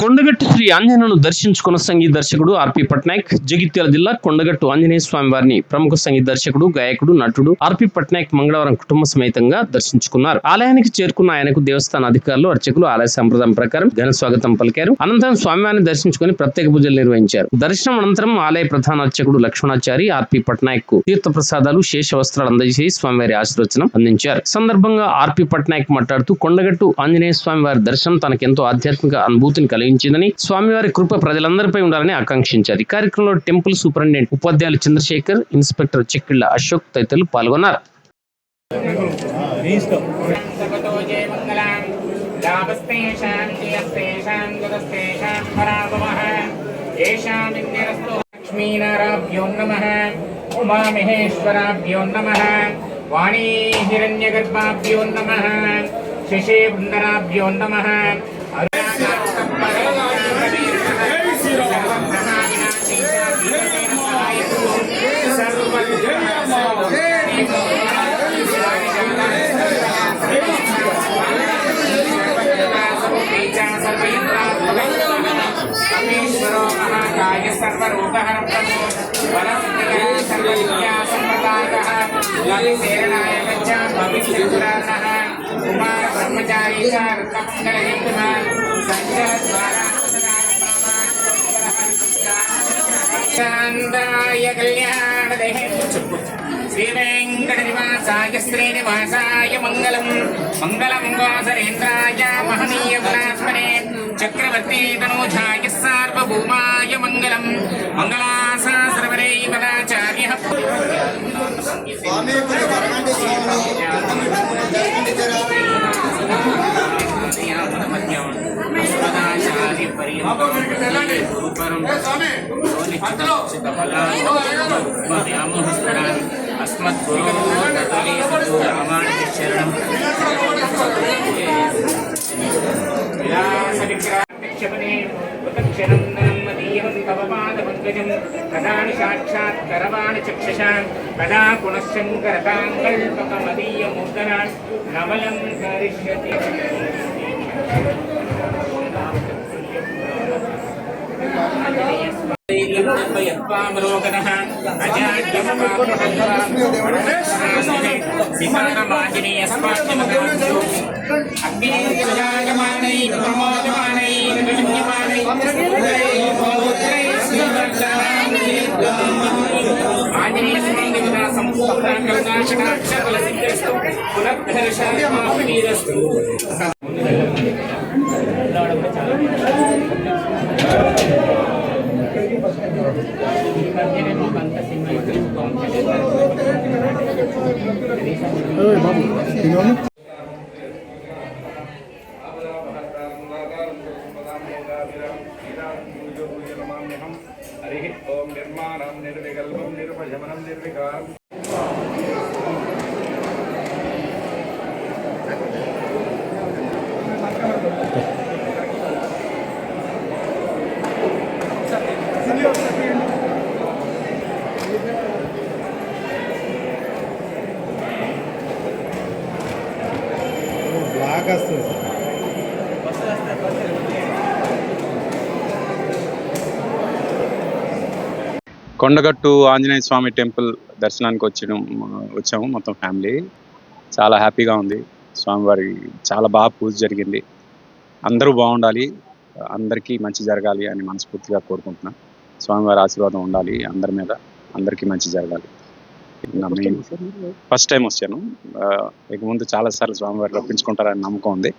కొండగట్టు శ్రీ ఆంజనేయులను దర్శించుకున్న సంగీత దర్శకుడు ఆర్పి పట్నాయక్ జగిత్యాల జిల్లా కొండగట్టు ఆంజనేయ స్వామి వారిని ప్రముఖ సంగీత దర్శకుడు గాయకుడు నటుడు ఆర్పి పట్నాయక్ మంగళవారం కుటుంబ సమేతంగా దర్శించుకున్నారు. ఆలయానికి చేరుకున్న ఆయనకు దేవస్థాన అధికారులు అర్చకులు ఆలయ సంప్రదాయం ప్రకారం ఘన స్వాగతం పలికారు. అనంతరం స్వామివారిని దర్శించుకుని ప్రత్యేక పూజలు నిర్వహించారు. దర్శనం అనంతరం ఆలయ ప్రధాన అర్చకుడు లక్ష్మణాచారి ఆర్పి పట్నాయక్ కు తీర్థ ప్రసాదాలు శేష వస్త్రాలు అందజేసి స్వామివారి ఆశీర్వచనం అందించారు. సందర్భంగా ఆర్పి పట్నాయక్ మాట్లాడుతూ కొండగట్టు ఆంజనేయ స్వామి వారి దర్శనం తనకెంతో ఆధ్యాత్మిక అనుభూతిని కలిగించిందని, స్వామివారి కృప ప్రజలందరిపై ఉండాలని ఆకాంక్షించారు. ఈ కార్యక్రమంలో టెంపుల్ సూపరింటెండెంట్ ఉపాధ్యాయులు చంద్రశేఖర్, ఇన్స్పెక్టర్ చెక్కిళ్ల అశోక్ తదితరులు పాల్గొన్నారు. లక్ష్మీనారాభ్యో నమః, ఉమామహేశ్వరాభ్యో నమః, వాణీ హిరణ్యగర్భాభ్యో నమః, శశే బృందరాభ్యో నమః. కుమార బ్రహ్మచారి కళ్యాణ శ్రీ వెంకట నివాసాయ శ్రీనివాసాయ మంగళం మంగళం వాసరేంద్రాయ మహనీయ గుణాత్మనే చక్రవర్తి తనూజాయ సార్వభౌమాయ మంగళం మంగళాశాస్త్రవరే పదాచార్య సాక్షాత్ కరవాణి చక్షుషాన్ కదా పునఃశంకరతాంకల్పకమదీయ మూర్ధనాన్ నమలం కరిష్యతి. ఆంజనేయ స్వామి సంపూర్ణాక్షరాక్షరసిద్ధిస్తూ పునః హరి ఓం నిర్మాణం నిర్వికల్పం నిర్వశమనం నిర్వికారం. బ్లాక్ వస్తుంది. కొండగట్టు ఆంజనేయ స్వామి టెంపుల్ దర్శనానికి వచ్చాము మొత్తం ఫ్యామిలీ. చాలా హ్యాపీగా ఉంది. స్వామివారి చాలా బాగా పూజ జరిగింది. అందరూ బాగుండాలి, అందరికీ మంచి జరగాలి అని మనస్ఫూర్తిగా కోరుకుంటున్నాను. స్వామివారి ఆశీర్వాదం ఉండాలి అందరి మీద, అందరికీ మంచి జరగాలి. నా మెయిన్ ఫస్ట్ టైం వచ్చాను. ఇక ముందు చాలాసార్లు స్వామివారి రప్పించుకుంటారని నమ్మకం ఉంది.